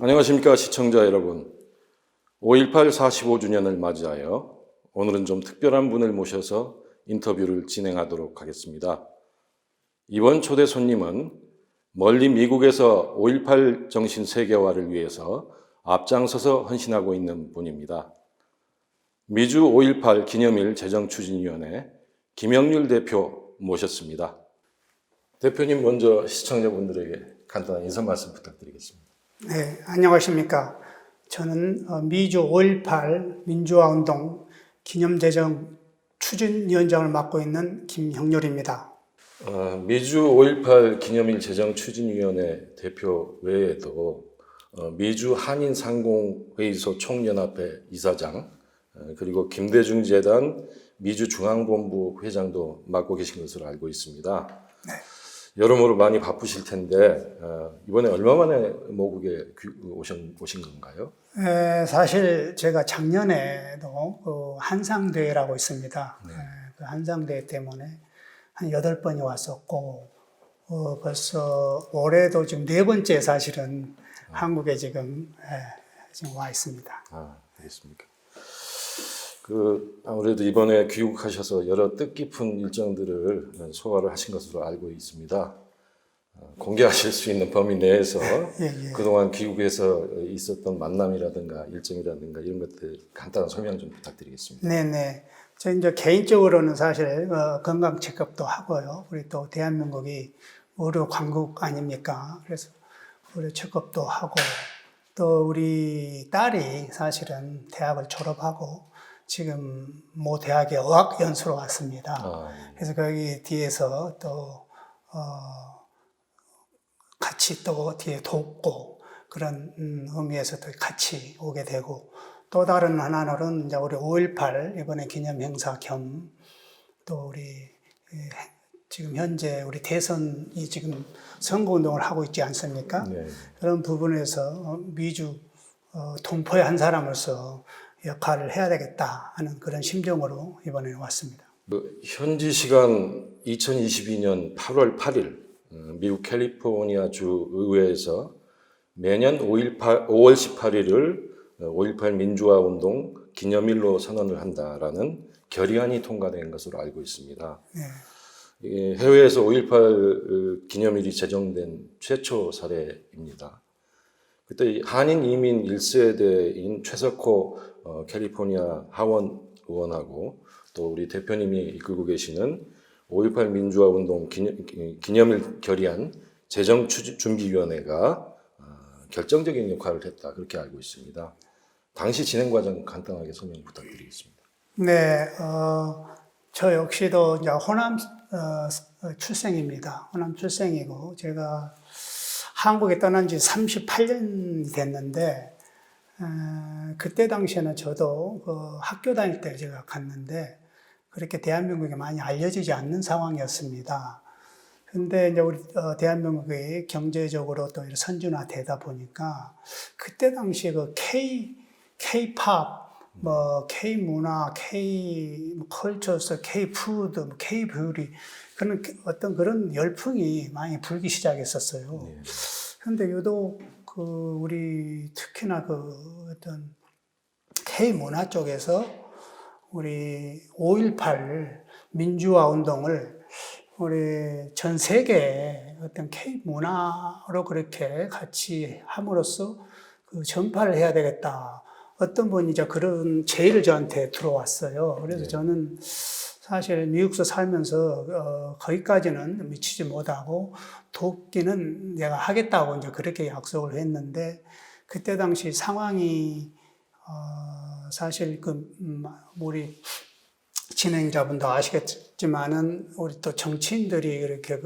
안녕하십니까 시청자 여러분. 5.18 45주년을 맞이하여 오늘은 좀 특별한 분을 모셔서 인터뷰를 진행하도록 하겠습니다. 이번 초대 손님은 멀리 미국에서 5.18 정신 세계화를 위해서 앞장서서 헌신하고 있는 분입니다. 미주 5.18 기념일 재정추진위원회 김영률 대표 모셨습니다. 대표님 먼저 시청자분들에게 간단한 인사 말씀 부탁드리겠습니다. 네, 안녕하십니까. 저는 미주 5.18 민주화운동 기념재정 추진위원장을 맡고 있는 김형렬입니다. 미주 5.18 기념일 재정추진위원회 대표 외에도 미주 한인상공회의소 총연합회 이사장, 그리고 김대중 재단 미주 중앙본부 회장도 맡고 계신 것으로 알고 있습니다. 네. 여러모로 많이 바쁘실 텐데 이번에 얼마 만에 모국에 오신 건가요? 사실 제가 작년에도 그 한상대회라고 있습니다. 네. 그 한상대회 때문에 한 8번이 왔었고, 벌써 올해도 지금 4번째 사실은 한국에 지금 와 있습니다. 알겠습니까? 아무래도 이번에 귀국하셔서 여러 뜻깊은 일정들을 소화를 하신 것으로 알고 있습니다. 공개하실 수 있는 범위 내에서 그동안 귀국에서 있었던 만남이라든가 일정이라든가 이런 것들 간단한 설명 좀 부탁드리겠습니다. 네네. 저 이제 개인적으로는 사실 건강 체크업도 하고요. 우리 또 대한민국이 의료 강국 아닙니까? 그래서 의료 체크업도 하고, 또 우리 딸이 사실은 대학을 졸업하고 지금 모 대학에 어학연수로 왔습니다. 그래서 거기 뒤에서 또 같이 또 뒤에 돕고 그런 의미에서 또 같이 오게 되고, 또 다른 하나는 이제 우리 5.18 이번에 기념 행사 겸 또 우리 지금 현재 우리 대선이 지금 선거운동을 하고 있지 않습니까? 네. 그런 부분에서 미주 동포의 한 사람으로서 역할을 해야 되겠다 하는 그런 심정으로 이번에 왔습니다. 현지 시간 2022년 8월 8일 미국 캘리포니아 주 의회에서 매년 5월 18일을 5.18 민주화 운동 기념일로 선언을 한다라는 결의안이 통과된 것으로 알고 있습니다. 네. 해외에서 5.18 기념일이 제정된 최초 사례입니다. 그때 한인 이민 1세대인 최석호 캘리포니아 하원 의원하고 또 우리 대표님이 이끌고 계시는 5.18 민주화 운동 기념일 결의안 재정준비위원회가 결정적인 역할을 했다, 그렇게 알고 있습니다. 당시 진행 과정 간단하게 설명 부탁드리겠습니다. 네, 저 역시도 이제 호남 출생입니다. 호남 출생이고 제가 한국에 떠난 지 38년이 됐는데, 그때 당시에는 저도 그 학교 다닐 때 제가 갔는데 그렇게 대한민국에 많이 알려지지 않는 상황이었습니다. 근데 이제 우리 대한민국이 경제적으로 또 선진화되다 보니까 그때 당시에 그 K-팝, 뭐 K-문화, K-컬처스, K-푸드, K-뷰티 그런 어떤 그런 열풍이 많이 불기 시작했었어요. 네. 근데 유독 우리 특히나 어떤 K-문화 쪽에서 우리 5.18 민주화 운동을 우리 전 세계의 어떤 K-문화로 그렇게 같이 함으로써 전파를 해야 되겠다. 어떤 분이 이제 그런 제의를 저한테 들어왔어요. 그래서 저는 사실 미국에서 살면서 거기까지는 미치지 못하고 돕기는 내가 하겠다고 이제 그렇게 약속을 했는데, 그때 당시 상황이 사실 우리 진행자분도 아시겠지만은 우리 또 정치인들이 이렇게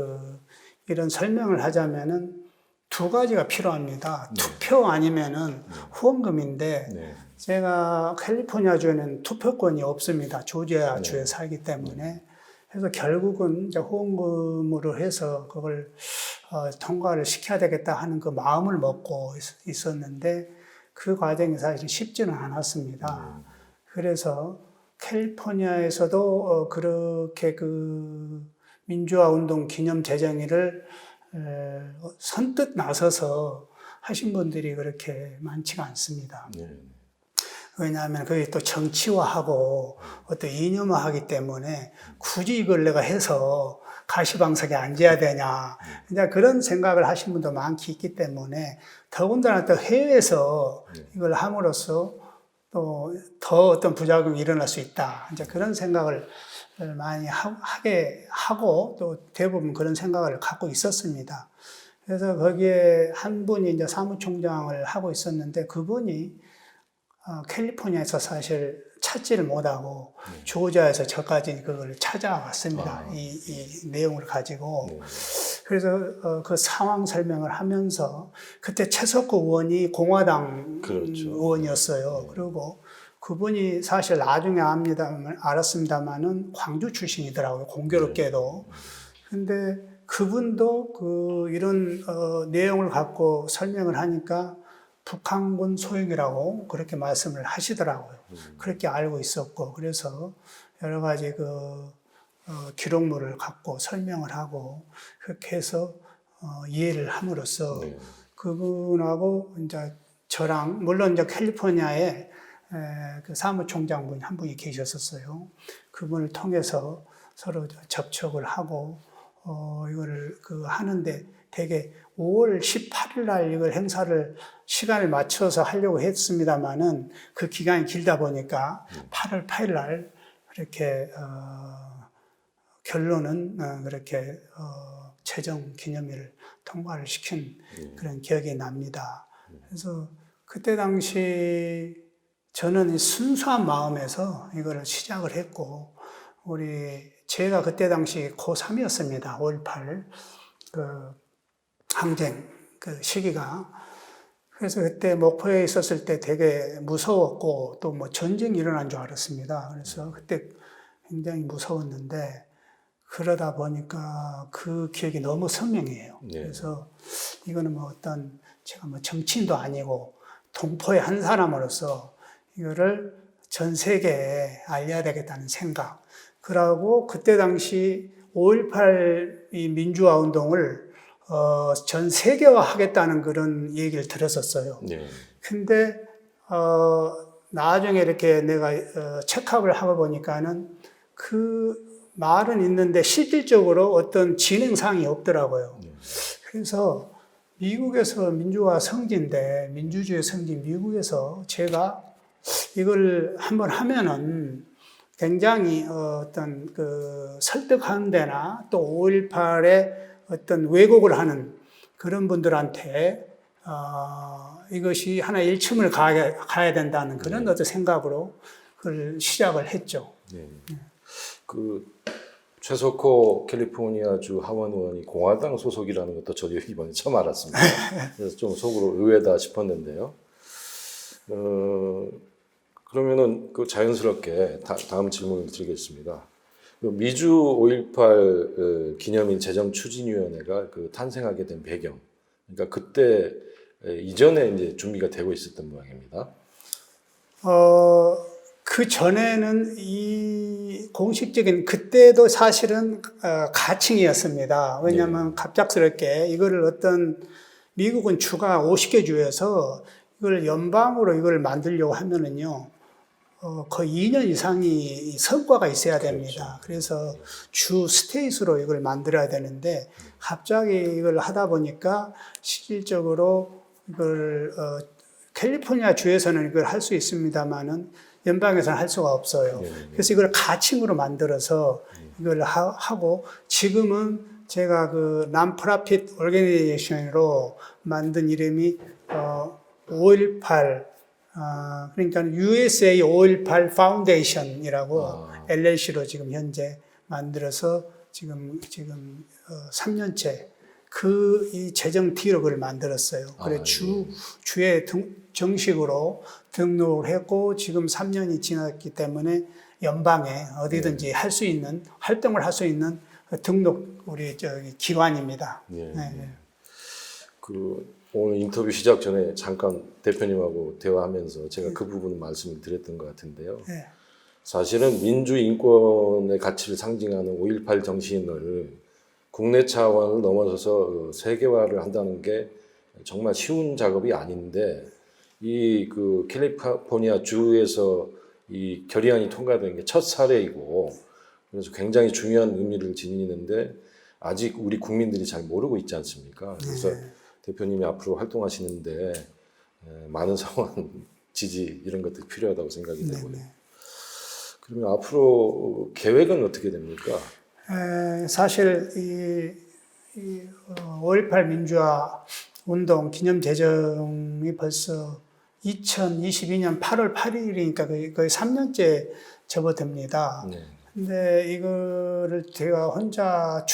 이런 설명을 하자면은 2가지가 필요합니다. 네. 투표 아니면은 후원금인데, 네. 제가 캘리포니아주에는 투표권이 없습니다. 조지아 주에 살기 때문에. 그래서 결국은 이제 후원금으로 해서 그걸 통과를 시켜야 되겠다 하는 그 마음을 먹고 있었는데, 그 과정이 사실 쉽지는 않았습니다. 그래서 캘리포니아에서도 그렇게 민주화 운동 기념 재정일을 선뜻 나서서 하신 분들이 그렇게 많지가 않습니다. 네. 왜냐하면 그게 또 정치화하고 어떤 이념화하기 때문에 굳이 이걸 내가 해서 가시방석에 앉아야 되냐. 이제 그런 생각을 하신 분도 많기 있기 때문에 더군다나 또 해외에서 이걸 함으로써 또 더 어떤 부작용이 일어날 수 있다. 이제 그런 생각을 많이 하게 하고 또 대부분 그런 생각을 갖고 있었습니다. 그래서 거기에 한 분이 이제 사무총장을 하고 있었는데 그분이 캘리포니아에서 사실 찾지를 못하고 조지아에서 저까지 그걸 찾아왔습니다. 이 내용을 가지고. 그래서 그 상황 설명을 하면서 그때 최석구 의원이 공화당 그렇죠. 의원이었어요. 그리고 그분이 사실 나중에 알았습니다만은 광주 출신이더라고요. 공교롭게도. 근데 그분도 이런 내용을 갖고 설명을 하니까 북한군 소용이라고 그렇게 말씀을 하시더라고요. 그렇게 알고 있었고, 그래서 여러 가지 기록물을 갖고 설명을 하고, 그렇게 해서 이해를 함으로써 그분하고 이제 저랑, 물론 이제 캘리포니아에 그 사무총장분 한 분이 계셨었어요. 그분을 통해서 서로 접촉을 하고, 이거를 하는데 되게 5월 18일 날 이걸 행사를 시간을 맞춰서 하려고 했습니다만은 그 기간이 길다 보니까 8월 8일 날 그렇게 결론은 그렇게 최종 기념일을 통과를 시킨 그런 기억이 납니다. 그래서 그때 당시 저는 순수한 마음에서 이거를 시작을 했고, 제가 그때 당시 고3이었습니다. 5.18 항쟁 시기가. 그래서 그때 목포에 있었을 때 되게 무서웠고 또 뭐 전쟁이 일어난 줄 알았습니다. 그래서 그때 굉장히 무서웠는데 그러다 보니까 그 기억이 너무 선명해요. 그래서 이거는 뭐 제가 뭐 정치인도 아니고 동포의 한 사람으로서 이거를 전 세계에 알려야 되겠다는 생각. 그러고 그때 당시 5.18 이 민주화 운동을 전 세계화 하겠다는 그런 얘기를 들었었어요. 근데, 나중에 이렇게 내가, 체크업을 하고 보니까는 그 말은 있는데 실질적으로 어떤 진행사항이 없더라고요. 그래서 미국에서 민주화 성지인데, 민주주의 성지인 미국에서 제가 이걸 한번 하면은 굉장히 설득하는 데나 또 5.18에 어떤 왜곡을 하는 그런 분들한테 이것이 하나 일침을 가야 된다는 그런 어떤 생각으로 그걸 시작을 했죠. 최석호 캘리포니아주 하원 의원이 공화당 소속이라는 것도 저도 이번에 처음 알았습니다. 그래서 좀 속으로 의외다 싶었는데요. 그러면은 자연스럽게 다음 질문을 드리겠습니다. 미주 5.18 기념일 제정추진위원회가 탄생하게 된 배경, 그러니까 그때 이전에 이제 준비가 되고 있었던 모양입니다. 그 전에는 이 공식적인 그때도 사실은 가칭이었습니다. 왜냐하면 갑작스럽게 이거를 미국은 주가 50개 주여서 이걸 연방으로 이걸 만들려고 하면은요. 거의 2년 이상이 성과가 있어야 됩니다. 그래서 주 스테이트로 이걸 만들어야 되는데 갑자기 이걸 하다 보니까 실질적으로 이걸 캘리포니아 주에서는 이걸 할 수 있습니다만은 연방에서는 할 수가 없어요. 그래서 이걸 가칭으로 만들어서 이걸 하고 지금은 제가 non-profit organization으로 만든 이름이 5.18 그러니까 USA 5.18 파운데이션이라고 LLC로 지금 현재 만들어서 지금 3년째 이 재정팀으로 그걸 만들었어요. 그래 주에 정식으로 등록을 했고 지금 3년이 지났기 때문에 연방에 어디든지 할 수 있는 활동을 할 수 있는 등록 기관입니다. 오늘 인터뷰 시작 전에 잠깐 대표님하고 대화하면서 제가 그 부분을 말씀을 드렸던 것 같은데요. 사실은 민주인권의 가치를 상징하는 5.18 정신을 국내 차원을 넘어서서 세계화를 한다는 게 정말 쉬운 작업이 아닌데 이 그 캘리포니아 주에서 이 결의안이 통과된 게 첫 사례이고 그래서 굉장히 중요한 의미를 지니는데 아직 우리 국민들이 잘 모르고 있지 않습니까? 그래서 대표님이 앞으로 활동하시는데 많은 상황 지지 이런 것들이 필요하다고 생각이 되고요. 그러면 앞으로 계획은 어떻게 됩니까? 사실 이 5.18 민주화 운동 기념 제정이 벌써 2022년 8월 8일이니까 거의 3년째 접어듭니다. 네. 근데 이거를 제가 혼자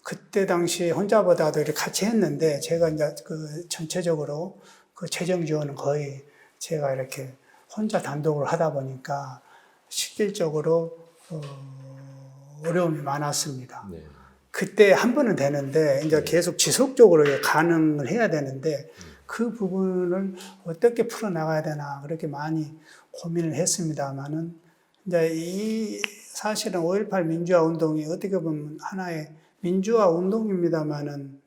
그때 당시에 혼자보다도 이렇게 같이 했는데 제가 이제 그 전체적으로 그 재정 지원은 거의 제가 이렇게 혼자 단독으로 하다 보니까 실질적으로 어려움이 많았습니다. 네. 그때 한 번은 되는데 이제 계속 지속적으로 가능을 해야 되는데 그 부분을 어떻게 풀어 나가야 되나 그렇게 많이 고민을 했습니다만은 이제 사실은 5.18 민주화 운동이 어떻게 보면 하나의 민주화 운동입니다만은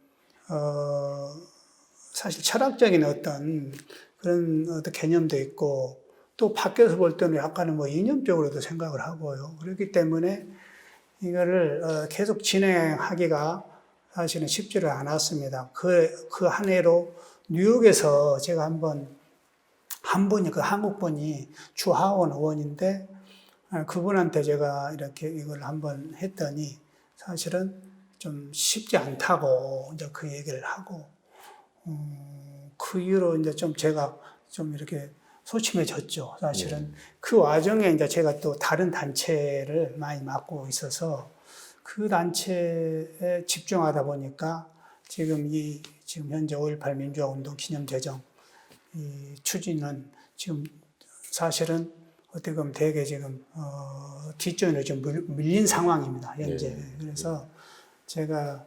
사실 철학적인 어떤 그런 어떤 개념도 있고 또 밖에서 볼 때는 약간은 뭐 이념적으로도 생각을 하고요. 그렇기 때문에 이거를 계속 진행하기가 사실은 쉽지를 않았습니다. 그 한 해로 뉴욕에서 제가 한 분이 그 한국분이 주하원 의원인데 그분한테 제가 이렇게 이걸 한번 했더니 사실은 좀 쉽지 않다고 이제 그 얘기를 하고 그 이후로 이제 좀 제가 좀 이렇게 소심해졌죠. 사실은 그 와중에 이제 제가 또 다른 단체를 많이 맡고 있어서 그 단체에 집중하다 보니까 지금 현재 5.18 민주화 운동 기념 제정 이 추진은 지금 사실은 어떻게 보면 되게 지금 뒷전으로 좀 밀린 상황입니다. 현재. 그래서 제가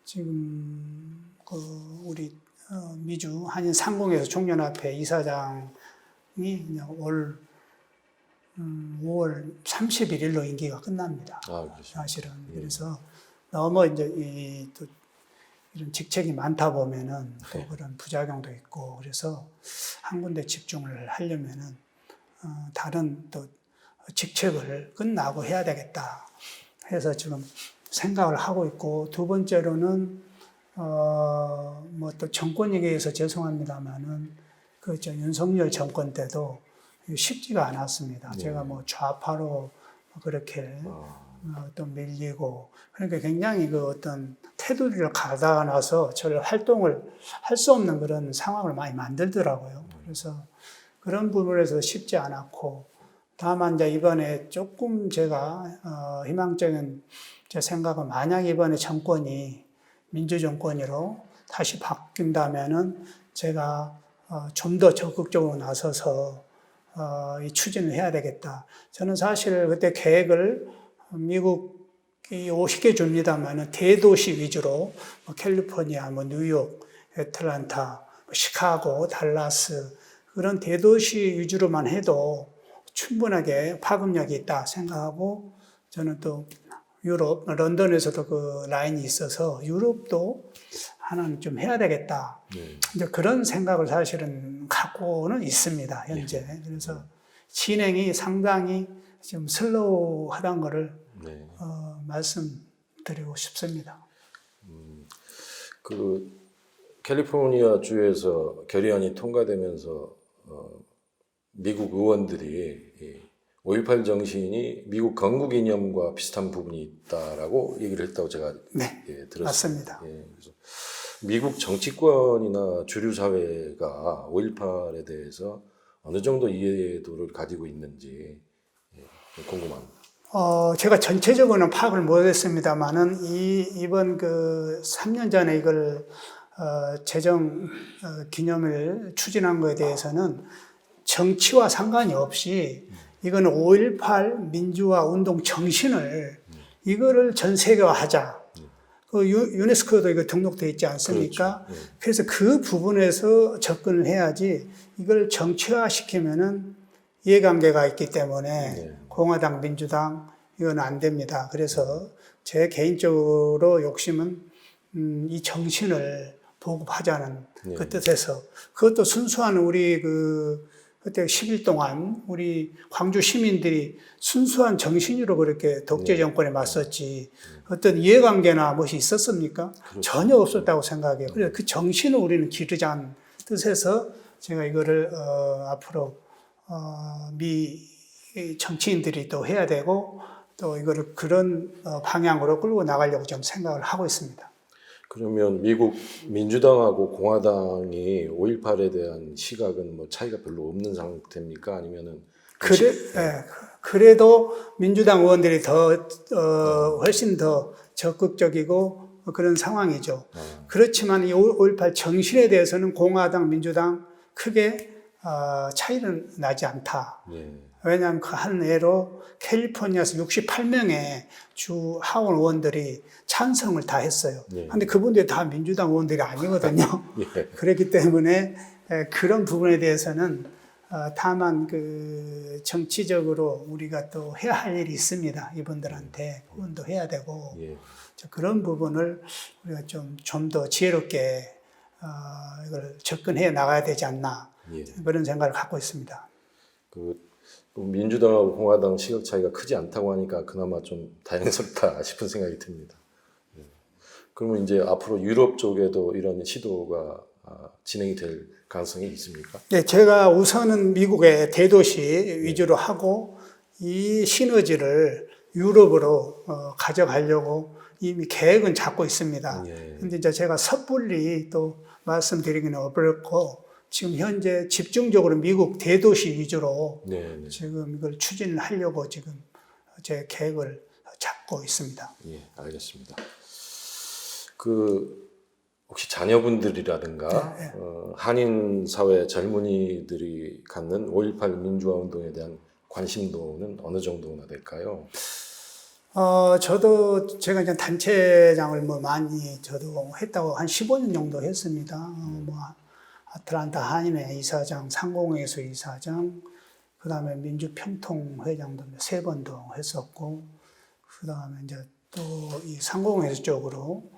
지금 우리 미주 한인 상공회에서 총연합회 이사장이 올 5월 31일로 임기가 끝납니다. 사실은. 그래서 너무 이제 또 이런 직책이 많다 보면은 또 그런 부작용도 있고 그래서 한 군데 집중을 하려면은 다른 또 직책을 끝나고 해야 되겠다 해서 지금 생각을 하고 있고 두 번째로는 뭐 또 정권 얘기해서 죄송합니다만은 윤석열 정권 때도 쉽지가 않았습니다. 제가 뭐 좌파로 그렇게 또 밀리고 그러니까 굉장히 그 어떤 테두리를 가다가 나서 저를 활동을 할 수 없는 그런 상황을 많이 만들더라고요. 그래서 그런 부분에서 쉽지 않았고 다만 이제 이번에 조금 제가 희망적인 제 생각은 만약 이번에 정권이 민주정권으로 다시 바뀐다면은 제가 좀 더 적극적으로 나서서 이 추진을 해야 되겠다. 저는 사실 그때 계획을 미국이 50개 줍니다만은 대도시 위주로 뭐 캘리포니아, 뭐 뉴욕, 애틀란타, 시카고, 달라스 그런 대도시 위주로만 해도 충분하게 파급력이 있다 생각하고 저는 또 유럽, 런던에서도 그 라인이 있어서 유럽도 하나는 좀 해야 되겠다. 이제 그런 생각을 사실은 갖고는 있습니다, 현재. 그래서 진행이 상당히 좀 슬로우하다는 거를 말씀드리고 싶습니다. 그 캘리포니아 주에서 결의안이 통과되면서 미국 의원들이 5.18 정신이 미국 건국 이념과 비슷한 부분이 있다라고 얘기를 했다고 제가 들었습니다. 맞습니다. 그래서 미국 정치권이나 주류 사회가 5.18에 대해서 어느 정도 이해도를 가지고 있는지 궁금합니다. 제가 전체적으로는 파악을 못했습니다만은 이번 그 3년 전에 이걸 재정 기념을 추진한 것에 대해서는 정치와 상관이 없이 이거는 5.18 민주화 운동 정신을 이거를 전 세계화하자. 그 유네스코도 이거 등록돼 있지 않습니까? 그렇죠. 그래서 그 부분에서 접근을 해야지 이걸 정치화 시키면은 이해관계가 있기 때문에 공화당, 민주당 이건 안 됩니다. 그래서 제 개인적으로 욕심은 이 정신을 보급하자는 네. 그 뜻에서 그것도 순수한 우리 그때 10일 동안 우리 광주 시민들이 순수한 정신으로 그렇게 독재 정권에 맞섰지 어떤 이해관계나 무엇이 있었습니까? 그렇죠. 전혀 없었다고 생각해요. 그래서 그 정신을 우리는 기르자는 뜻에서 제가 이거를 앞으로 미 정치인들이 또 해야 되고 또 이거를 그런 방향으로 끌고 나가려고 좀 생각을 하고 있습니다. 그러면 미국 민주당하고 공화당이 5.18에 대한 시각은 뭐 차이가 별로 없는 상태입니까? 아니면은 그래도 민주당 의원들이 훨씬 더 적극적이고 그런 상황이죠. 그렇지만 이 5.18 정신에 대해서는 공화당, 민주당 크게 차이는 나지 않다. 예. 왜냐하면 그 한 예로 캘리포니아에서 68명의 주 하원 의원들이 찬성을 다 했어요. 그런데 그분들이 다 민주당 의원들이 아니거든요. 예. 그렇기 때문에 그런 부분에 대해서는 다만 그 정치적으로 우리가 또 해야 할 일이 있습니다. 이분들한테 후원도 해야 되고 예. 그런 부분을 우리가 좀 더 지혜롭게 이걸 접근해 나가야 되지 않나 예. 그런 생각을 갖고 있습니다. 그 민주당하고 공화당 시각 차이가 크지 않다고 하니까 그나마 좀 다행스럽다 싶은 생각이 듭니다. 예. 그러면 이제 앞으로 유럽 쪽에도 이런 시도가 진행이 될 가능성이 있습니까? 네, 제가 우선은 미국의 대도시 위주로 하고 이 시너지를 유럽으로 가져가려고 이미 계획은 잡고 있습니다. 그런데 이제 제가 섣불리 또 말씀드리기는 어렵고 지금 현재 집중적으로 미국 대도시 위주로 지금 이걸 추진을 하려고 지금 제 계획을 잡고 있습니다. 예, 알겠습니다. 혹시 자녀분들이라든가 한인 사회 젊은이들이 갖는 5.18 민주화 운동에 대한 관심도는 어느 정도나 될까요? 제가 이제 단체장을 많이 저도 했다고 한 15년 정도 했습니다. 아틀란타 한인회 이사장, 상공회의소 이사장, 그 다음에 민주평통회장도 3번도 했었고, 그 다음에 이제 또 이 상공회의소 쪽으로,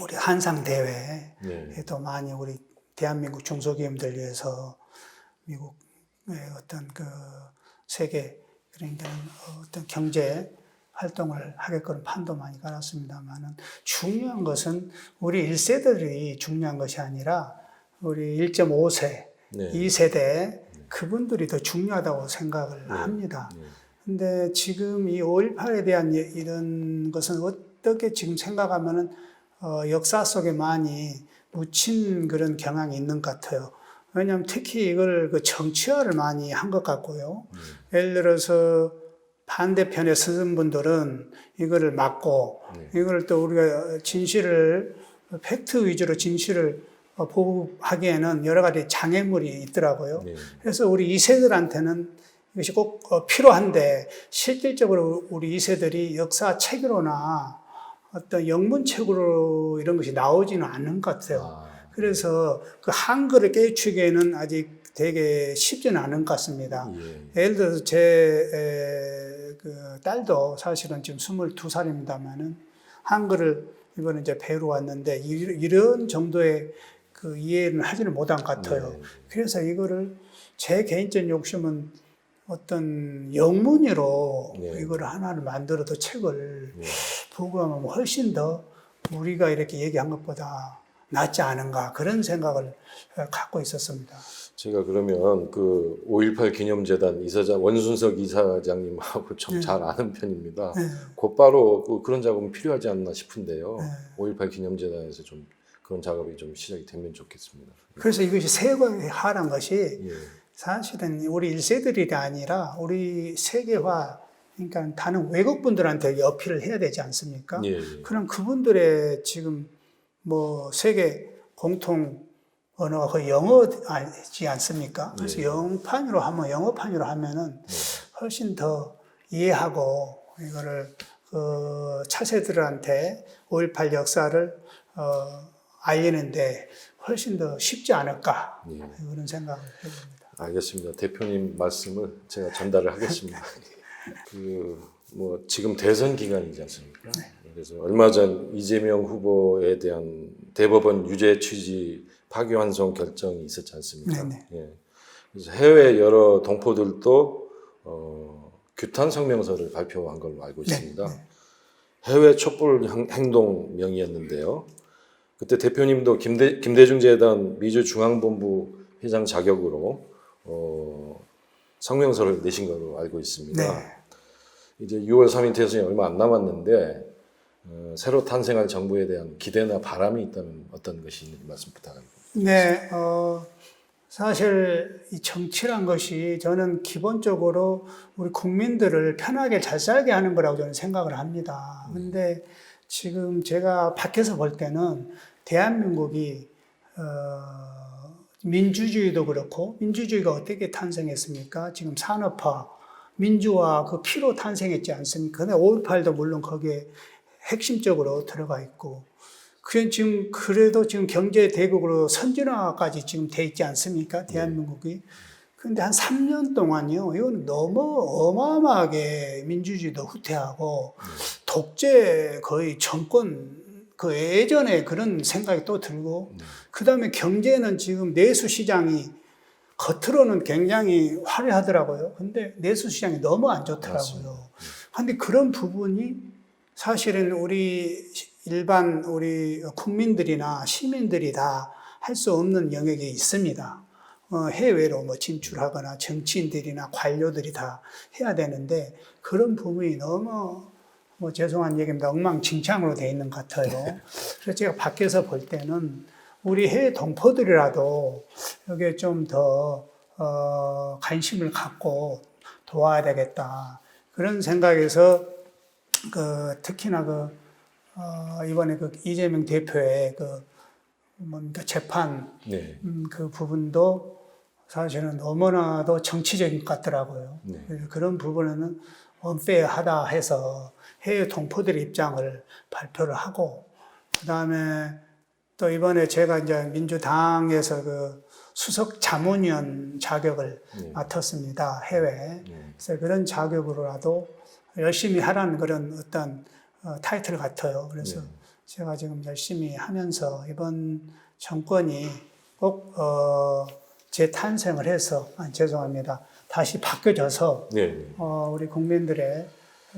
우리 한상대회에도 많이 우리 대한민국 중소기업들 위해서 미국의 어떤 세계, 그러니까 어떤 경제 활동을 하게끔 판도 많이 깔았습니다만은 중요한 것은 우리 1세들이 중요한 것이 아니라 우리 1.5세, 2세대 그분들이 더 중요하다고 생각을 합니다. 근데 지금 이 5.18에 대한 이런 것은 어떻게 지금 생각하면은 역사 속에 많이 묻힌 그런 경향이 있는 것 같아요. 왜냐하면 특히 이걸 정치화를 많이 한 것 같고요. 예를 들어서 반대편에 서는 분들은 이거를 막고 이걸 또 우리가 팩트 위주로 진실을 보호하기에는 여러 가지 장애물이 있더라고요. 그래서 우리 2세들한테는 이것이 꼭 필요한데 실질적으로 우리 2세들이 역사책으로나 어떤 영문책으로 이런 것이 나오지는 않는 것 같아요. 그래서 그 한글을 깨우치기에는 아직 되게 쉽지는 않은 것 같습니다. 예를 들어서 제 딸도 사실은 지금 22살입니다만은 한글을 이번에 이제 배우러 왔는데 이런 정도의 그 이해는 하지는 못한 것 같아요. 그래서 이거를 제 개인적인 욕심은 어떤 영문으로 이거를 하나를 만들어도 책을 보고하면 훨씬 더 우리가 이렇게 얘기한 것보다 낫지 않은가 그런 생각을 갖고 있었습니다. 제가 그러면 5.18 기념재단 이사장 원순석 이사장님하고 좀 잘 아는 편입니다. 곧바로 그런 작업은 필요하지 않나 싶은데요. 5.18 기념재단에서 좀 그런 작업이 좀 시작이 되면 좋겠습니다. 그래서 이것이 세계화라는 것이 사실은 우리 1세들이 아니라 우리 세계화, 그러니까 다른 외국분들한테 어필을 해야 되지 않습니까? 그럼 그분들의 지금 세계 공통 언어가 거의 영어지 않습니까? 그래서 영어판으로 하면은 훨씬 더 이해하고 이거를 차세들한테 5.18 역사를 알리는데 훨씬 더 쉽지 않을까 그런 생각을 해봅니다. 알겠습니다. 대표님 말씀을 제가 전달을 하겠습니다. 지금 대선 기간이지 않습니까? 그래서 얼마 전 이재명 후보에 대한 대법원 유죄 취지 파기환송 결정이 있었지 않습니까? 네네. 예. 그래서 해외 여러 동포들도 규탄 성명서를 발표한 걸로 알고 있습니다. 네. 해외 촛불 행동명이었는데요. 그때 대표님도 김대중 재단 미주 중앙본부 회장 자격으로 성명서를 내신 걸로 알고 있습니다. 네. 이제 6월 3일 대선이 얼마 안 남았는데 새로 탄생할 정부에 대한 기대나 바람이 있다면 어떤 것이 있는지 말씀 부탁합니다. 네, 사실 이 정치란 것이 저는 기본적으로 우리 국민들을 편하게 잘 살게 하는 거라고 저는 생각을 합니다. 근데 지금 제가 밖에서 볼 때는 대한민국이 민주주의도 그렇고, 민주주의가 어떻게 탄생했습니까? 지금 산업화, 민주화 그 피로 탄생했지 않습니까? 근데 5.18도 물론 거기에 핵심적으로 들어가 있고, 그래도 지금 경제 대국으로 선진화까지 지금 돼 있지 않습니까? 대한민국이. 근데 한 3년 동안요, 이건 너무 어마어마하게 민주주의도 후퇴하고, 독재 거의 정권, 그 예전에 그런 생각이 또 들고, 그 다음에 경제는 지금 내수 시장이 겉으로는 굉장히 화려하더라고요. 근데 내수 시장이 너무 안 좋더라고요. 근데 그런 부분이 사실은 우리 일반 우리 국민들이나 시민들이 다 할 수 없는 영역이 있습니다. 해외로 뭐 진출하거나 정치인들이나 관료들이 다 해야 되는데 그런 부분이 너무 뭐 죄송한 얘기입니다. 엉망진창으로 돼 있는 것 같아요. 그래서 제가 밖에서 볼 때는 우리 해외 동포들이라도 여기에 좀 더 관심을 갖고 도와야 되겠다. 그런 생각에서 특히나 이번에 이재명 대표의 뭡니까 재판 네. 그 부분도 사실은 너무나도 정치적인 것 같더라고요. 네. 그래서 그런 부분에는 언페어하다 해서 해외 동포들의 입장을 발표를 하고, 그 다음에 또 이번에 제가 이제 민주당에서 수석 자문위원 자격을 맡았습니다. 해외. 그래서 그런 자격으로라도 열심히 하라는 그런 어떤 타이틀 같아요. 그래서 제가 지금 열심히 하면서 이번 정권이 꼭 재탄생을 해서, 죄송합니다. 다시 바뀌어져서 우리 국민들의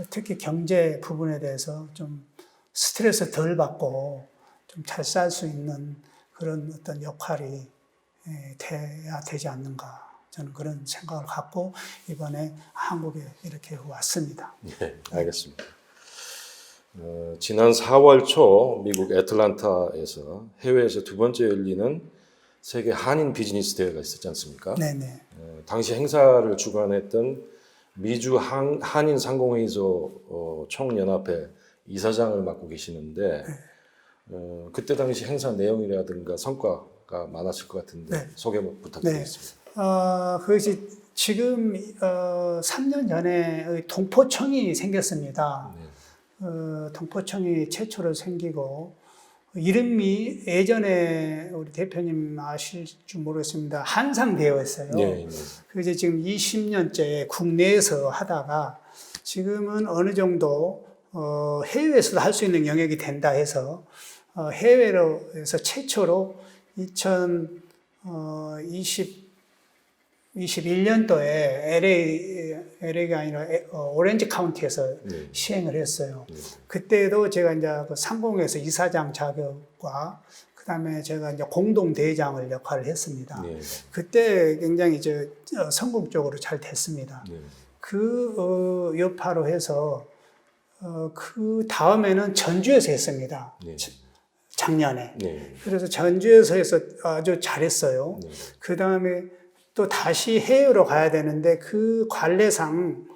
특히 경제 부분에 대해서 좀 스트레스 덜 받고 좀 잘 살 수 있는 그런 어떤 역할이 돼야 되지 않는가. 저는 그런 생각을 갖고 이번에 한국에 이렇게 왔습니다. 네, 알겠습니다. 지난 4월 초 미국 애틀란타에서 해외에서 두 번째 열리는 세계 한인 비즈니스 대회가 있었지 않습니까? 네네. 당시 행사를 주관했던 미주 한인 상공회의소 총연합회 이사장을 맡고 계시는데 그때 당시 행사 내용이라든가 성과가 많았을 것 같은데 소개 부탁드리겠습니다. 그것이 지금 3년 전에 동포청이 생겼습니다. 동포청이 최초로 생기고 이름이 예전에 우리 대표님 아실 줄 모르겠습니다. 한상대회였어요. 그래서 지금 20년째 국내에서 하다가 지금은 어느 정도 해외에서도 할 수 있는 영역이 된다 해서 해외로 해서 최초로 2021년도에 LA가 아니라 오렌지 카운티에서 시행을 했어요. 그때도 제가 이제 상공회에서 이사장 자격과 그다음에 제가 이제 공동대회장을 역할을 했습니다. 그때 굉장히 성공적으로 잘 됐습니다. 그 여파로 해서 그 다음에는 전주에서 했습니다. 작년에. 그래서 전주에서 해서 아주 잘했어요. 그 다음에 또 다시 해외로 가야 되는데 그 관례상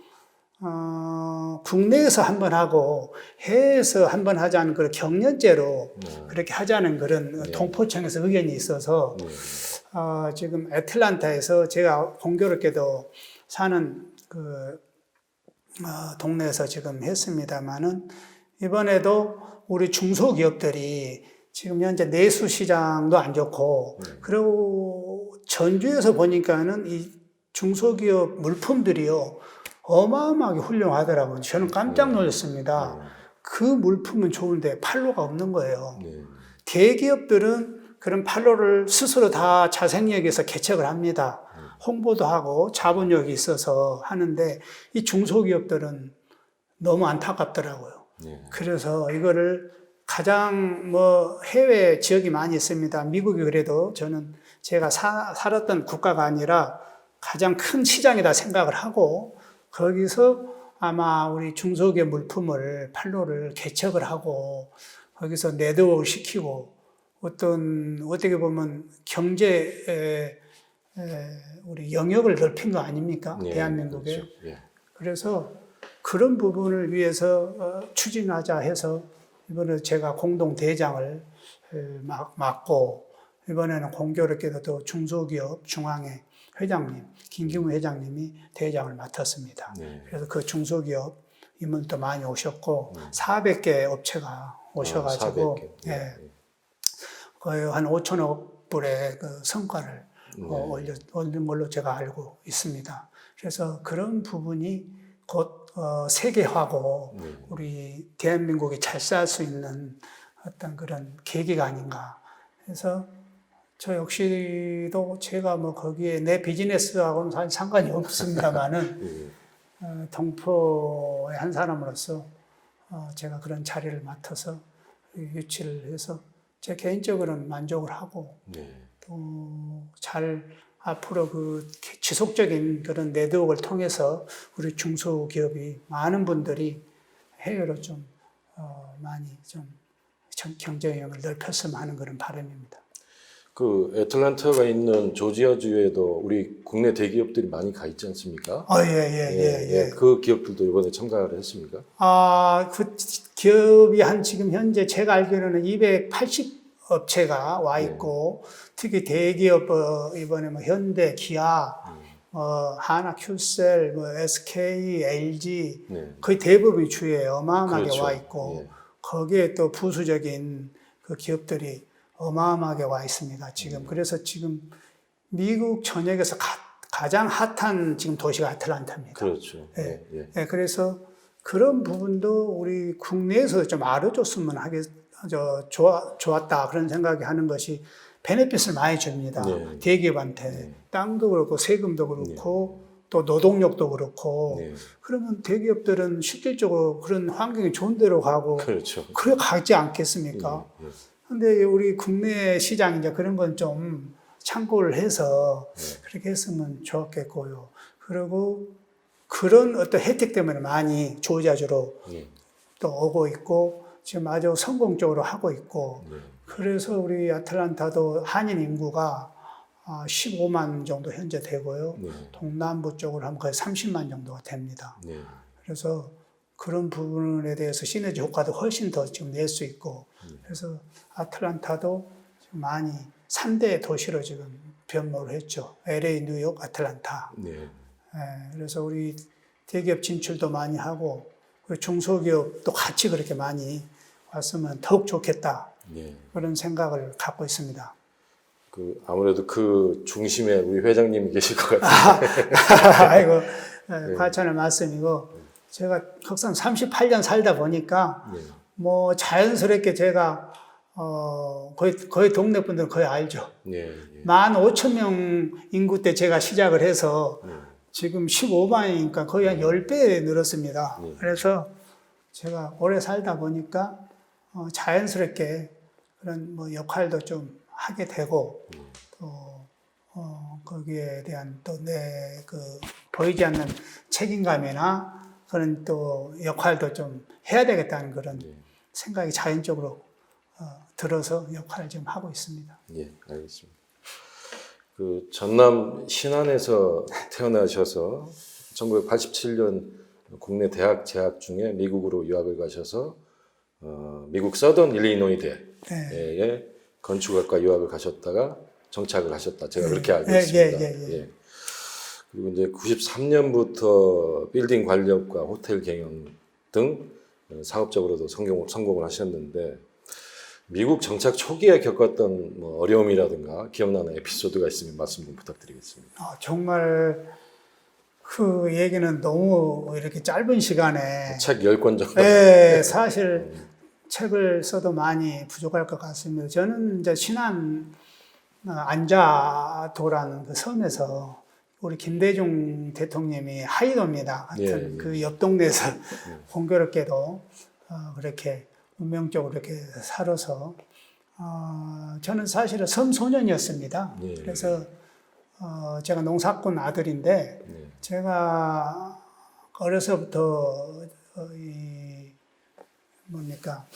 국내에서 한번 하고 해외에서 한번 하자는 그런 경연제로 그렇게 하자는 그런 동포청에서 의견이 있어서 지금 애틀란타에서 제가 공교롭게도 사는 동네에서 지금 했습니다만은 이번에도 우리 중소기업들이 지금 현재 내수 시장도 안 좋고 그리고 전주에서 보니까는 이 중소기업 물품들이요 어마어마하게 훌륭하더라고요. 저는 깜짝 놀랐습니다. 그 물품은 좋은데 판로가 없는 거예요. 네. 대기업들은 그런 판로를 스스로 다 자생력에서 개척을 합니다. 홍보도 하고 자본력이 있어서 하는데 이 중소기업들은 너무 안타깝더라고요. 네. 그래서 이거를 가장 뭐 해외 지역이 많이 있습니다. 미국이 그래도 저는 제가 살았던 국가가 아니라 가장 큰 시장이다 생각을 하고 거기서 아마 우리 중소기업 물품을 판로를 개척을 하고 거기서 네트워크를 시키고 어떻게 보면 경제 우리 영역을 넓힌 거 아닙니까? 네, 대한민국에. 그렇죠. 예. 그래서 그런 부분을 위해서 추진하자 해서 이번에 제가 공동 대장을 맡고 이번에는 공교롭게도 또 중소기업 중앙회 회장님 김기무 회장님이 대장을 맡았습니다. 네. 그래서 그 중소기업 인물도 많이 오셨고 400개 업체가 오셔가지고 400개. 예, 거의 한 5천억 불의 그 성과를 올린 걸로 제가 알고 있습니다. 그래서 그런 부분이 곧 세계화고 우리 대한민국이 잘 살 수 있는 어떤 그런 계기가 아닌가. 그래서 저 역시도 제가 뭐 거기에 내 비즈니스하고는 사실 상관이 없습니다만은 동포의 한 사람으로서 제가 그런 자리를 맡아서 유치를 해서 제 개인적으로는 만족을 하고 또 잘 앞으로 그 지속적인 그런 네트워크를 통해서 우리 중소기업이 많은 분들이 해외로 좀 많이 좀 경제 영역을 넓혔으면 하는 그런 바람입니다. 그 애틀랜타가 있는 조지아주에도 우리 국내 대기업들이 많이 가 있지 않습니까? 예. 그 기업들도 이번에 참가를 했습니까? 그 기업이 한 지금 현재 제가 알기로는 280 업체가 와 있고 특히 대기업 이번에 뭐 현대, 기아, 하나큐셀, 뭐 SK, LG 거의 대부분이 주에 어마어마하게 그렇죠. 와 있고 거기에 또 부수적인 그 기업들이 어마어마하게 와 있습니다. 지금 그래서 지금 미국 전역에서 가장 핫한 지금 도시가 아틀란타입니다. 그렇죠. 그래서 그런 부분도 우리 국내에서 좀 알아줬으면 좋았다 그런 생각이 하는 것이 베네핏을 많이 줍니다. 대기업한테 땅도 그렇고 세금도 그렇고 또 노동력도 그렇고 그러면 대기업들은 실질적으로 그런 환경이 좋은 데로 가고 그렇죠. 그래 가지 않겠습니까? 근데 우리 국내 시장 이제 그런 건 좀 참고를 해서 그렇게 했으면 좋겠고요. 그리고 그런 어떤 혜택 때문에 많이 조지아주로 또 오고 있고 지금 아주 성공적으로 하고 있고 그래서 우리 아틀란타도 한인 인구가 15만 정도 현재 되고요. 동남부 쪽으로 하면 거의 30만 정도가 됩니다. 그래서 그런 부분에 대해서 시너지 효과도 훨씬 더 지금 낼 수 있고 그래서 아틀란타도 지금 많이 3대 도시로 지금 변모를 했죠. LA, 뉴욕, 아틀란타. 그래서 우리 대기업 진출도 많이 하고 중소기업도 같이 그렇게 많이 왔으면 더욱 좋겠다. 그런 생각을 갖고 있습니다. 아무래도 그 중심에 우리 회장님이 계실 것 같은데. 아이고, 과찬의 말씀이고, 제가 거기서 38년 살다 보니까, 뭐 자연스럽게 제가, 거의 동네 분들은 거의 알죠. 15,000명 인구 때 제가 시작을 해서, 지금 15만이니까 거의 한 10배 늘었습니다. 그래서 제가 오래 살다 보니까 자연스럽게 그런 뭐 역할도 좀 하게 되고 또 거기에 대한 또 내 그 보이지 않는 책임감이나 그런 또 역할도 좀 해야 되겠다는 그런 생각이 자연적으로 들어서 역할을 지금 하고 있습니다. 알겠습니다. 그 전남 신안에서 태어나셔서 1987년 국내 대학 재학 중에 미국으로 유학을 가셔서 미국 서던 일리노이 대에 건축학과 유학을 가셨다가 정착을 하셨다. 제가 그렇게 알고 있습니다. 그리고 이제 93년부터 빌딩 관리업과 호텔 경영 등 사업적으로도 성공을 하셨는데 미국 정착 초기에 겪었던 뭐 어려움이라든가 기억나는 에피소드가 있으면 말씀 좀 부탁드리겠습니다. 정말 그 얘기는 너무 이렇게 짧은 시간에 책 10권 정도. 네, 사실 책을 써도 많이 부족할 것 같습니다. 저는 이제 신안 안자도라는 그 섬에서 우리 김대중 대통령이 하이도입니다. 같은 예. 그 옆 동네에서 공교롭게도 그렇게 운명적으로 이렇게 살아서 저는 사실은 섬 소년이었습니다. 예. 그래서 제가 농사꾼 아들인데 예. 제가 어려서부터 뭡니까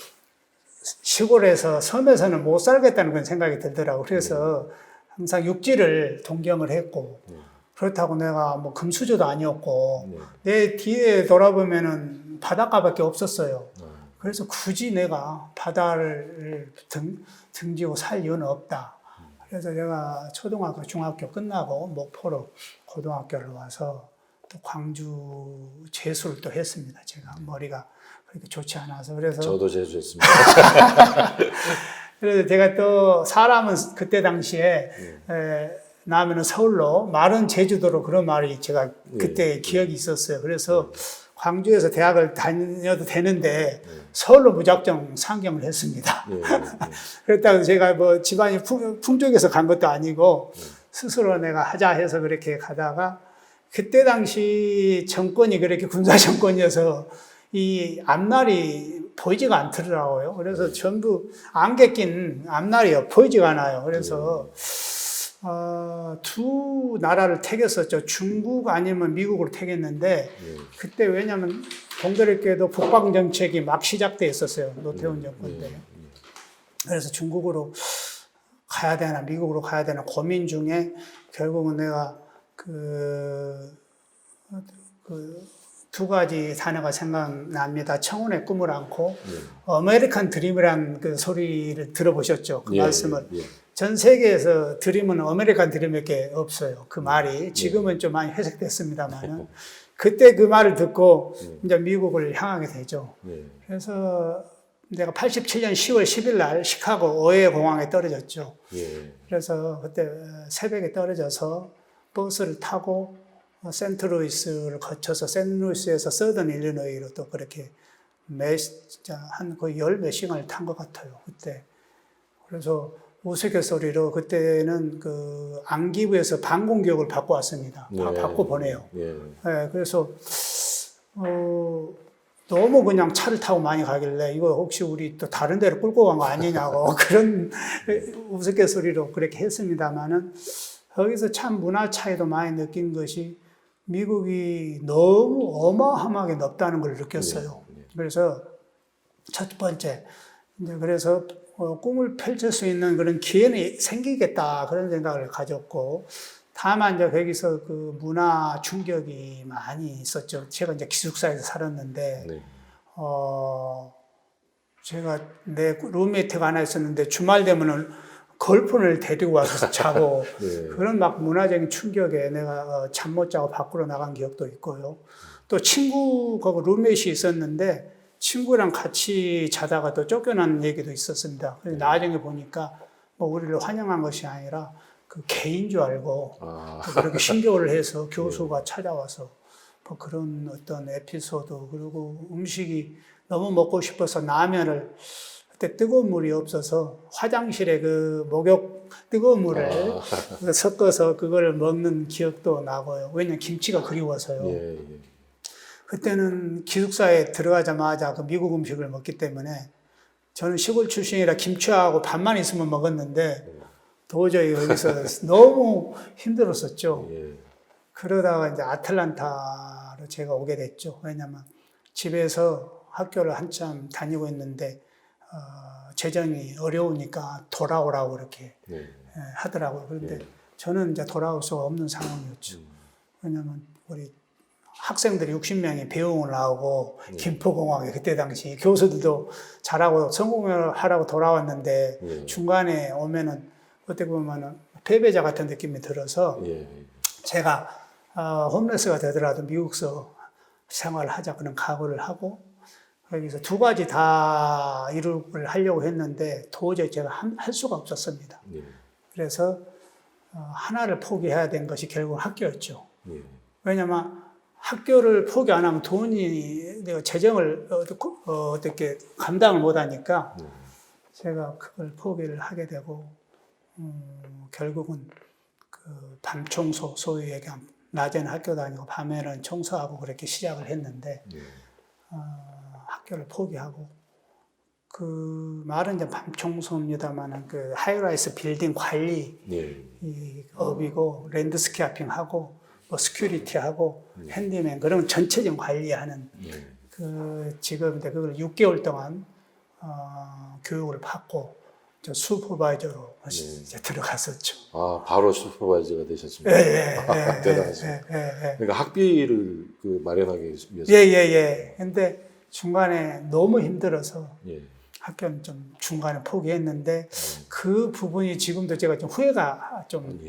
시골에서 섬에서는 못 살겠다는 그런 생각이 들더라고. 그래서 항상 육지를 동경을 했고 그렇다고 내가 뭐 금수저도 아니었고 내 뒤에 돌아보면은 바닷가밖에 없었어요. 그래서 굳이 내가 바다를 등지고 살 이유는 없다. 그래서 제가 초등학교, 중학교 끝나고 목포로 고등학교를 와서 또 광주 재수를 또 했습니다. 제가 머리가 그렇게 좋지 않아서. 그래서 저도 재수했습니다. 그래서 제가 또 사람은 그때 당시에 나면은 서울로 말은 제주도로 그런 말이 제가 그때 기억이 있었어요. 그래서 광주에서 대학을 다녀도 되는데 서울로 무작정 상경을 했습니다. 그렇다고 제가 뭐 집안이 풍족해서 간 것도 아니고 스스로 내가 하자 해서 그렇게 가다가 그때 당시 정권이 그렇게 군사 정권이어서 이 앞날이 보이지가 않더라고요. 그래서 전부 안개 낀 앞날이 보이지가 않아요. 그래서 두 나라를 택했었죠. 중국 아니면 미국으로 택했는데 그때 왜냐하면 공교롭게도 북방 정책이 막 시작돼 있었어요. 노태우 정권 때. 그래서 중국으로 가야 되나 미국으로 가야 되나 고민 중에 결국은 내가 두 가지 단어가 생각납니다. 청운의 꿈을 안고 아메리칸 드림이라는 그 소리를 들어보셨죠? 그 말씀을. 전 세계에서 드림은 아메리칸 드림밖에 없어요. 그 말이. 지금은 좀 많이 회색됐습니다만은. 그때 그 말을 듣고 이제 미국을 향하게 되죠. 그래서 내가 87년 10월 10일 날 시카고 오해 공항에 떨어졌죠. 그래서 그때 새벽에 떨어져서 버스를 타고 센트루이스를 거쳐서 센트루이스에서 서던 일리노이로 또 그렇게 한 거의 10몇 시간을 탄 것 같아요. 그때. 그래서 우스갯소리로 그때는 그 안기부에서 방공교육을 받고 왔습니다. 받고 보내요. 그래서 너무 그냥 차를 타고 많이 가길래 이거 혹시 우리 또 다른 데로 끌고 간 거 아니냐고 그런 우스갯소리로 그렇게 했습니다만은 거기서 참 문화 차이도 많이 느낀 것이 미국이 너무 어마어마하게 넓다는 걸 느꼈어요. 그래서 첫 번째 이제 그래서 꿈을 펼칠 수 있는 그런 기회는 생기겠다 그런 생각을 가졌고 다만 이제 거기서 그 문화 충격이 많이 있었죠. 제가 이제 기숙사에서 살았는데 제가 내 룸메이트가 하나 있었는데 주말 되면은 걸폰을 데리고 와서 자고 그런 막 문화적인 충격에 내가 잠 못 자고 밖으로 나간 기억도 있고요. 또 친구하고 룸메이트가 있었는데 친구랑 같이 자다가 또 쫓겨난 얘기도 있었습니다. 그래서 나중에 보니까 뭐 우리를 환영한 것이 아니라 그 개인 줄 알고 그렇게 신고를 해서 교수가 찾아와서 뭐 그런 어떤 에피소드 그리고 음식이 너무 먹고 싶어서 라면을 그때 뜨거운 물이 없어서 화장실에 그 목욕 뜨거운 물을 섞어서 그걸 먹는 기억도 나고요. 왜냐면 김치가 그리워서요. 그때는 기숙사에 들어가자마자 그 미국 음식을 먹기 때문에 저는 시골 출신이라 김치하고 밥만 있으면 먹었는데 도저히 여기서 너무 힘들었었죠. 그러다가 이제 아틀란타로 제가 오게 됐죠. 왜냐면 집에서 학교를 한참 다니고 있는데 재정이 어려우니까 돌아오라고 이렇게 하더라고요. 그런데 저는 이제 돌아올 수가 없는 상황이었죠. 왜냐면 우리 학생들이 60명이 배웅을 나오고 김포공항에 그때 당시 교수들도 잘하고 성공을 하라고 돌아왔는데 중간에 오면은 어떻게 보면은 패배자 같은 느낌이 들어서 제가 홈레스가 되더라도 미국서 생활을 하자 그런 각오를 하고 여기서 두 가지 다 이루를 하려고 했는데 도저히 제가 할 수가 없었습니다. 그래서 하나를 포기해야 된 것이 결국 학교였죠. 왜냐면 학교를 포기 안 하면 돈이 내가 재정을 어떻게 감당을 못 하니까 제가 그걸 포기를 하게 되고 결국은 그 밤 청소 소위 얘기하면 낮에는 학교 다니고 밤에는 청소하고 그렇게 시작을 했는데 학교를 포기하고 그 말은 이제 밤 청소입니다만은 그 하이라이스 빌딩 관리 이 업이고 랜드스케이핑하고 뭐 스큐리티하고 핸디맨 그런 전체적인 관리하는 그 직업인데 그걸 6개월 동안 교육을 받고 저 슈퍼바이저로 이제 들어갔었죠. 아, 바로 슈퍼바이저가 되셨습니다. 대단하십니다. 그러니까 학비를 그 마련하기 위해서. 예. 근데 중간에 너무 힘들어서 예. 학교는 좀 중간에 포기했는데 그 부분이 지금도 제가 좀 후회가 좀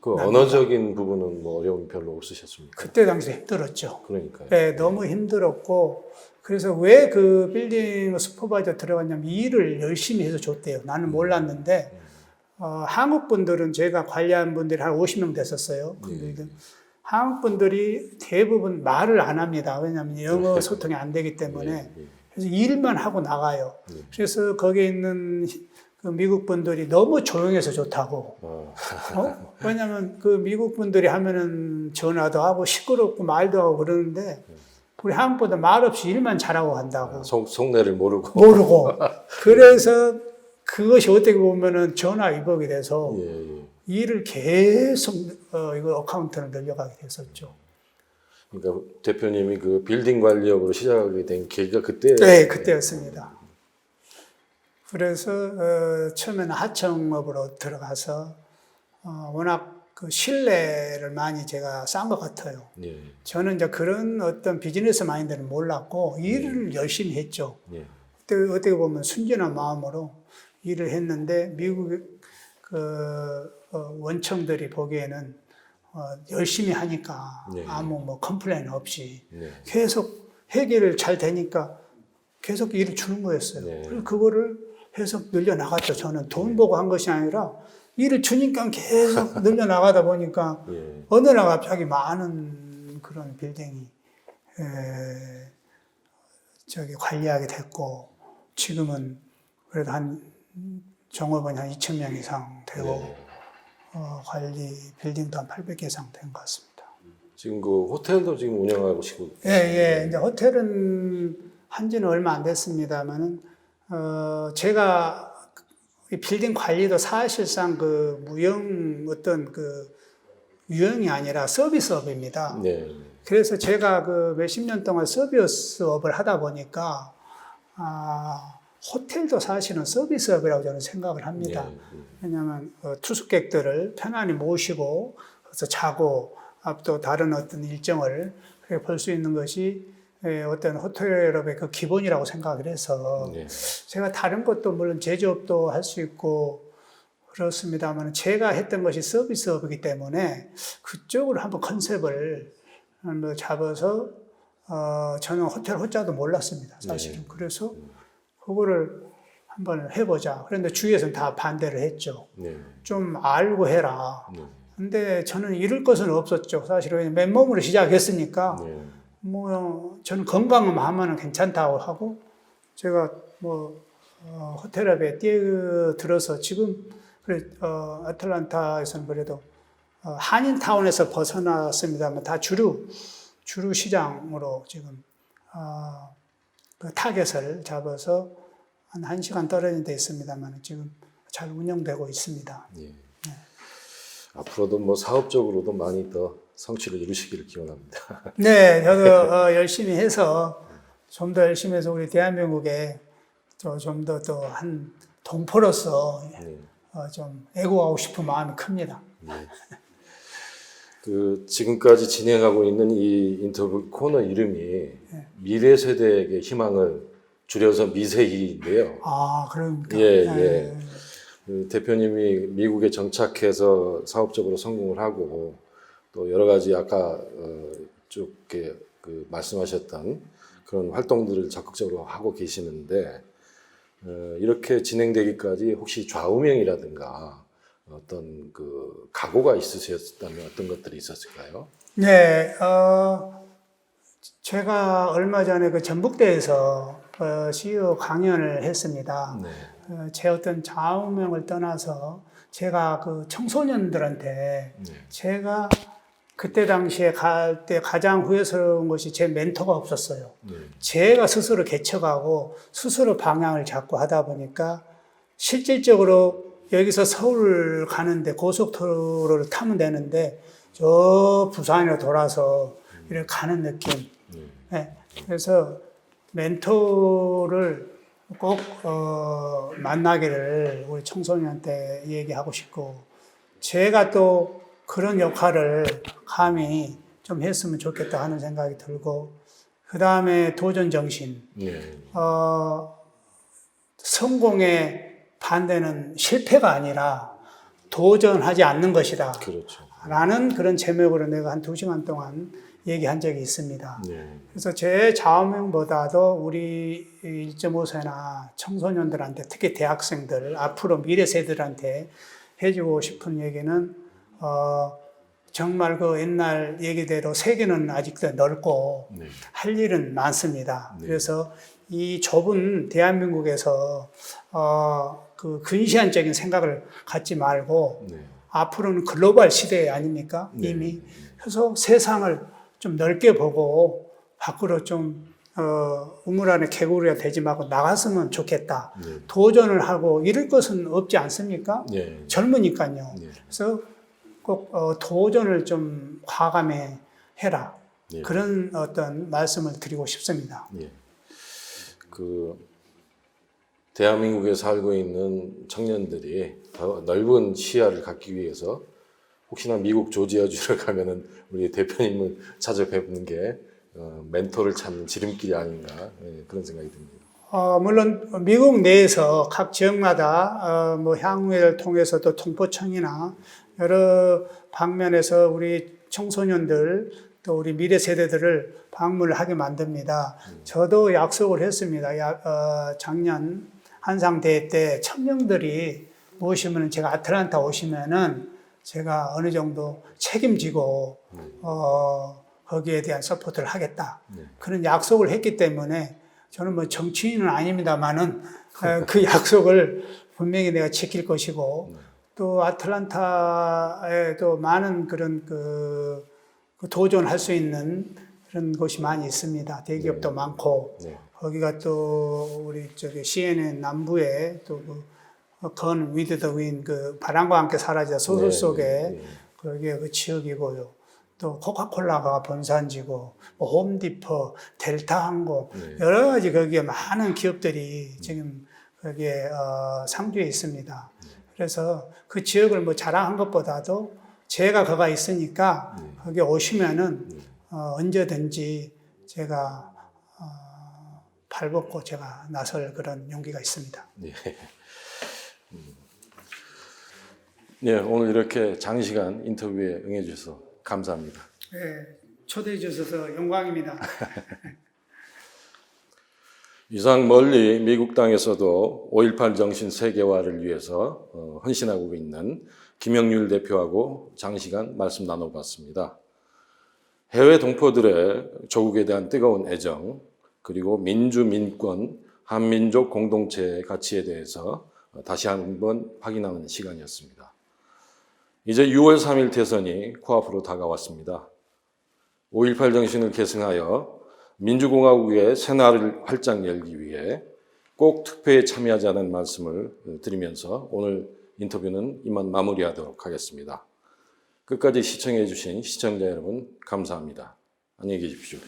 그 언어적인 부분은 뭐 어려움 별로 없으셨습니까? 그때 당시에 힘들었죠. 그러니까요. 네, 너무 힘들었고 그래서 왜 그 빌딩 슈퍼바이저 들어갔냐면 일을 열심히 해서 줬대요. 나는 몰랐는데 한국 분들은 제가 관리한 분들이 한 50명 됐었어요. 한국 분들이 대부분 말을 안 합니다. 왜냐하면 영어 소통이 안 되기 때문에 그래서 일만 하고 나가요. 그래서 거기에 있는 그 미국 분들이 너무 조용해서 좋다고. 왜냐하면 그 미국 분들이 하면은 전화도 하고 시끄럽고 말도 하고 그러는데 우리 한국보다 말 없이 일만 잘하고 간다고. 속내를 모르고. 그래서 그것이 어떻게 보면은 전화위복이 돼서 일을 계속 이거 어카운트를 늘려가게 됐었죠. 그러니까 대표님이 그 빌딩 관리업으로 시작하게 된 계기가 그때. 네, 그때였습니다. 그래서 처음에는 하청업으로 들어가서 워낙 그 신뢰를 많이 제가 쌓은 것 같아요. 저는 이제 그런 어떤 비즈니스 마인드를 몰랐고 일을 열심히 했죠. 그때 어떻게 보면 순진한 마음으로 일을 했는데 미국 그 원청들이 보기에는 열심히 하니까 아무 뭐 컴플레인 없이 계속 회계를 잘 되니까 계속 일을 주는 거였어요. 그래서 그거를 계속 늘려나갔죠. 저는 돈 보고 한 것이 아니라 일을 주니까 계속 늘려나가다 보니까 어느 날 갑자기 많은 그런 빌딩이 저기 관리하게 됐고 지금은 그래도 한 종업원이 한 2,000명 이상 되고 관리 빌딩도 한 800개 이상 된 것 같습니다. 지금 그 호텔도 지금 운영하고 계시고. 이제 호텔은 한지는 얼마 안 됐습니다만은 제가 이 빌딩 관리도 사실상 그 무형 어떤 그 유형이 아니라 서비스업입니다. 그래서 제가 그 몇십 년 동안 서비스업을 하다 보니까 호텔도 사실은 서비스업이라고 저는 생각을 합니다. 왜냐하면 투숙객들을 편안히 모시고 그래서 자고 또 다른 어떤 일정을 볼 수 있는 것이 어떤 호텔업의 그 기본이라고 생각을 해서 제가 다른 것도 물론 제조업도 할 수 있고 그렇습니다만 제가 했던 것이 서비스업이기 때문에 그쪽으로 한번 컨셉을 한번 잡아서 저는 호텔 호자도 몰랐습니다. 사실은. 그래서 그거를 한번 해보자. 그런데 주위에서는 다 반대를 했죠. 좀 알고 해라. 근데 저는 잃을 것은 없었죠. 사실은 맨몸으로 시작했으니까 뭐 저는 건강만 하면 괜찮다고 하고 제가 뭐 호텔업에 뛰어들어서 지금 아틀란타에서는 그래도 한인타운에서 벗어났습니다만 다 주류 시장으로 지금 그 타겟을 잡아서 한 1시간 떨어진 데 있습니다만 지금 잘 운영되고 있습니다. 앞으로도 뭐 사업적으로도 많이 더 성취를 이루시기를 기원합니다. 네, 저도 열심히 해서 좀 더 열심히 해서 우리 대한민국에 좀 더 또 한 동포로서 좀 애국하고 싶은 마음이 큽니다. 그 지금까지 진행하고 있는 이 인터뷰 코너 이름이 미래 세대에게 희망을 줄여서 미세이인데요. 그러니까. 그 대표님이 미국에 정착해서 사업적으로 성공을 하고 또 여러 가지 아까 쭉 그 말씀하셨던 그런 활동들을 적극적으로 하고 계시는데 이렇게 진행되기까지 혹시 좌우명이라든가 어떤 그 각오가 있으셨다면 어떤 것들이 있었을까요? 네, 제가 얼마 전에 그 전북대에서 CEO 강연을 했습니다. 네. 제 어떤 좌우명을 떠나서 제가 그 청소년들한테 네. 제가 그때 당시에 갈 때 가장 후회스러운 것이 제 멘토가 없었어요. 네. 제가 스스로 개척하고 스스로 방향을 잡고 하다 보니까 실질적으로 여기서 서울 가는데 고속도로를 타면 되는데 저 부산으로 돌아서 이렇게 가는 느낌. 네. 그래서 멘토를 꼭 만나기를 우리 청소년한테 얘기하고 싶고 제가 또 그런 역할을 감히 좀 했으면 좋겠다 하는 생각이 들고 그 다음에 도전 정신. 네. 성공의 반대는 실패가 아니라 도전하지 않는 것이다. 그렇죠. 라는 그런 제목으로 내가 한 2시간 동안 얘기한 적이 있습니다. 네. 그래서 제 좌우명보다도 우리 1.5세나 청소년들한테 특히 대학생들 앞으로 미래 세대들한테 해주고 싶은 얘기는 정말 그 옛날 얘기대로 세계는 아직도 넓고 네. 할 일은 많습니다. 네. 그래서 이 좁은 대한민국에서 그 근시안적인 생각을 갖지 말고 네. 앞으로는 글로벌 시대 아닙니까? 네. 이미. 그래서 세상을 좀 넓게 보고 밖으로 좀 우물 안에 개구리가 되지 말고 나갔으면 좋겠다. 네. 도전을 하고 잃을 것은 없지 않습니까? 네. 젊으니까요. 네. 그래서 꼭 도전을 좀 과감히 해라. 네. 그런 어떤 말씀을 드리고 싶습니다. 예. 그 대한민국에 살고 있는 청년들이 더 넓은 시야를 갖기 위해서 혹시나 미국 조지아주를 가면은 우리 대표님을 찾아뵙는 게 멘토를 찾는 지름길이 아닌가 그런 생각이 듭니다. 물론 미국 내에서 각 지역마다 뭐 향후회를 통해서 또 통포청이나 여러 방면에서 우리 청소년들 또 우리 미래 세대들을 방문을 하게 만듭니다. 저도 약속을 했습니다. 작년 한상대회 때 청년들이 오시면 제가 아틀란타 오시면은 제가 어느 정도 책임지고 거기에 대한 서포트를 하겠다. 그런 약속을 했기 때문에 저는 뭐 정치인은 아닙니다만은 그 약속을 분명히 내가 지킬 것이고 또 아틀란타에 또 많은 그런 그 도전할 수 있는 그런 곳이 많이 있습니다. 대기업도 많고 거기가 또 우리 저기 CNN 남부에 또 건 위드 더 윈 그 바람과 함께 사라지다 소설 속에 거기에 그 지역이고요. 또 코카콜라가 본산지고 뭐 홈디포, 델타항공 여러 가지 거기에 많은 기업들이 지금 거기에 상주에 있습니다. 그래서 그 지역을 뭐 자랑한 것보다도 제가 거가 있으니까 거기 오시면은 언제든지 제가 발벗고 제가 나설 그런 용기가 있습니다. 네. 네, 오늘 이렇게 장시간 인터뷰에 응해주셔서 감사합니다. 네, 초대해 주셔서 영광입니다. 이상 멀리 미국 땅에서도 5.18 정신 세계화를 위해서 헌신하고 있는 김영률 대표하고 장시간 말씀 나눠봤습니다. 해외 동포들의 조국에 대한 뜨거운 애정, 그리고 민주, 민권, 한민족 공동체의 가치에 대해서 다시 한번 확인하는 시간이었습니다. 이제 6월 3일 대선이 코앞으로 다가왔습니다. 5.18 정신을 계승하여 민주공화국의 새날을 활짝 열기 위해 꼭 투표에 참여하자는 말씀을 드리면서 오늘 인터뷰는 이만 마무리하도록 하겠습니다. 끝까지 시청해 주신 시청자 여러분 감사합니다. 안녕히 계십시오.